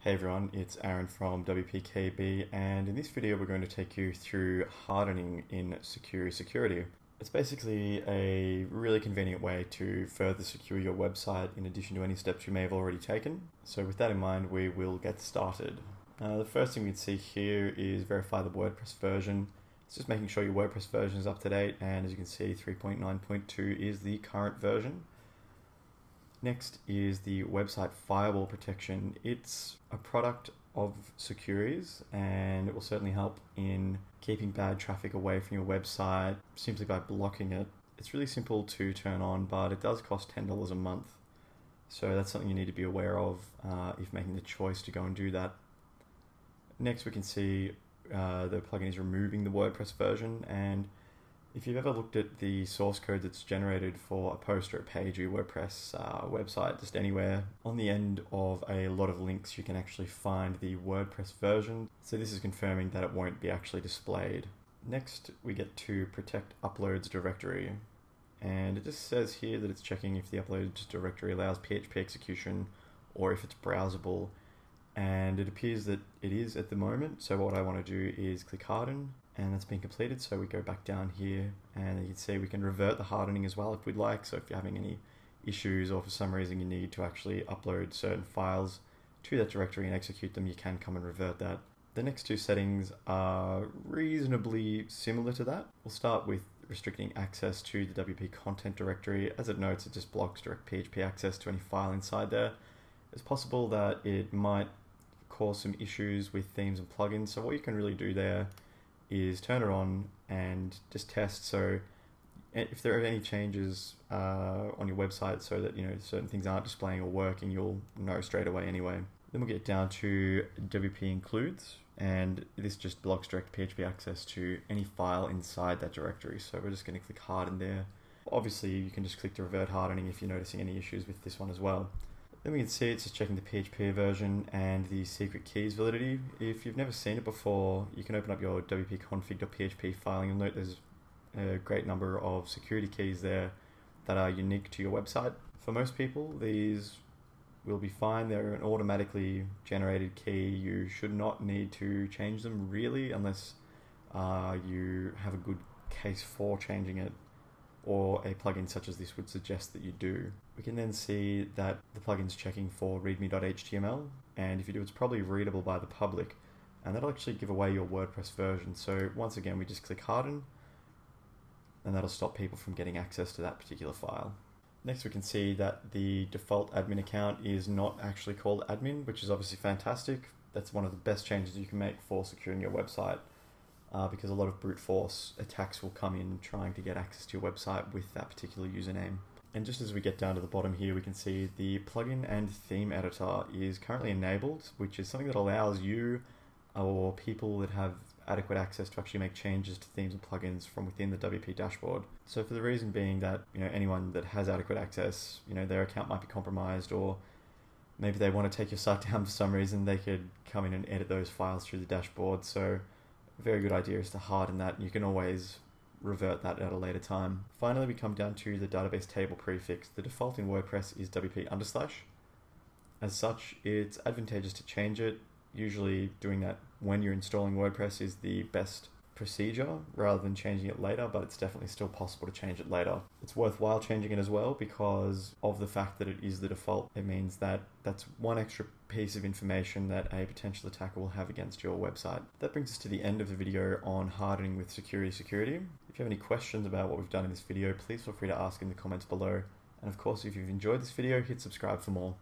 Hey everyone, it's Aaron from WPKB, and in this video we're going to take you through hardening in Sucuri security. It's basically a really convenient way to further secure your website in addition to any steps you may have already taken. So with that in mind, we will get started. The first thing we can see here is verify the WordPress version. It's just making sure your WordPress version is up to date, and as you can see 3.9.2 is the current version. Next is the website firewall protection. It's a product of Sucuri's and it will certainly help in keeping bad traffic away from your website simply by blocking it. It's really simple to turn on, but it does cost $10 a month. So that's something you need to be aware of if making the choice to go and do that. Next we can see the plugin is removing the WordPress version, and if you've ever looked at the source code that's generated for a post or a page or your WordPress website, just anywhere, on the end of a lot of links you can actually find the WordPress version. So this is confirming that it won't be actually displayed. Next we get to protect uploads directory, and it just says here that it's checking if the uploads directory allows PHP execution or if it's browsable, and it appears that it is at the moment. So what I want to do is click Harden, and that's been completed. So we go back down here and you can see we can revert the hardening as well if we'd like. So if you're having any issues or for some reason you need to actually upload certain files to that directory and execute them, you can come and revert that. The next two settings are reasonably similar to that. We'll start with restricting access to the WP content directory. As it notes, it just blocks direct PHP access to any file inside there. It's possible that it might cause some issues with themes and plugins. So what you can really do there is turn it on and just test. So if there are any changes on your website so that certain things aren't displaying or working, you'll know straight away anyway. Then we'll get down to WP includes, and this just blocks direct PHP access to any file inside that directory. So we're just going to click Harden there. Obviously you can just click to revert hardening if you're noticing any issues with this one as well. Then we can see it's just checking the PHP version and the secret keys validity. If you've never seen it before, you can open up your wp-config.php file and you'll note there's a great number of security keys there that are unique to your website. For most people, these will be fine. They're an automatically generated key. You should not need to change them really unless you have a good case for changing it, or a plugin such as this would suggest that you do. We can then see that the plugin's checking for readme.html, and if you do, it's probably readable by the public, and that'll actually give away your WordPress version. So once again, we just click Harden, and that'll stop people from getting access to that particular file. Next we can see that the default admin account is not actually called admin, which is obviously fantastic. That's one of the best changes you can make for securing your website. Because a lot of brute force attacks will come in trying to get access to your website with that particular username. And just as we get down to the bottom here, we can see the plugin and theme editor is currently enabled, which is something that allows you or people that have adequate access to actually make changes to themes and plugins from within the WP dashboard. So for the reason being that anyone that has adequate access, their account might be compromised, or maybe they want to take your site down for some reason, they could come in and edit those files through the dashboard. So a very good idea is to harden that, and you can always revert that at a later time. Finally, we come down to the database table prefix. The default in WordPress is WP_. As such, it's advantageous to change it. Usually doing that when you're installing WordPress is the best procedure rather than changing it later, but it's definitely still possible to change it later. It's worthwhile changing it as well because of the fact that it is the default. It means that that's one extra piece of information that a potential attacker will have against your website. That brings us to the end of the video on hardening with Sucuri security. If you have any questions about what we've done in this video, please feel free to ask in the comments below. And of course, if you've enjoyed this video, hit subscribe for more.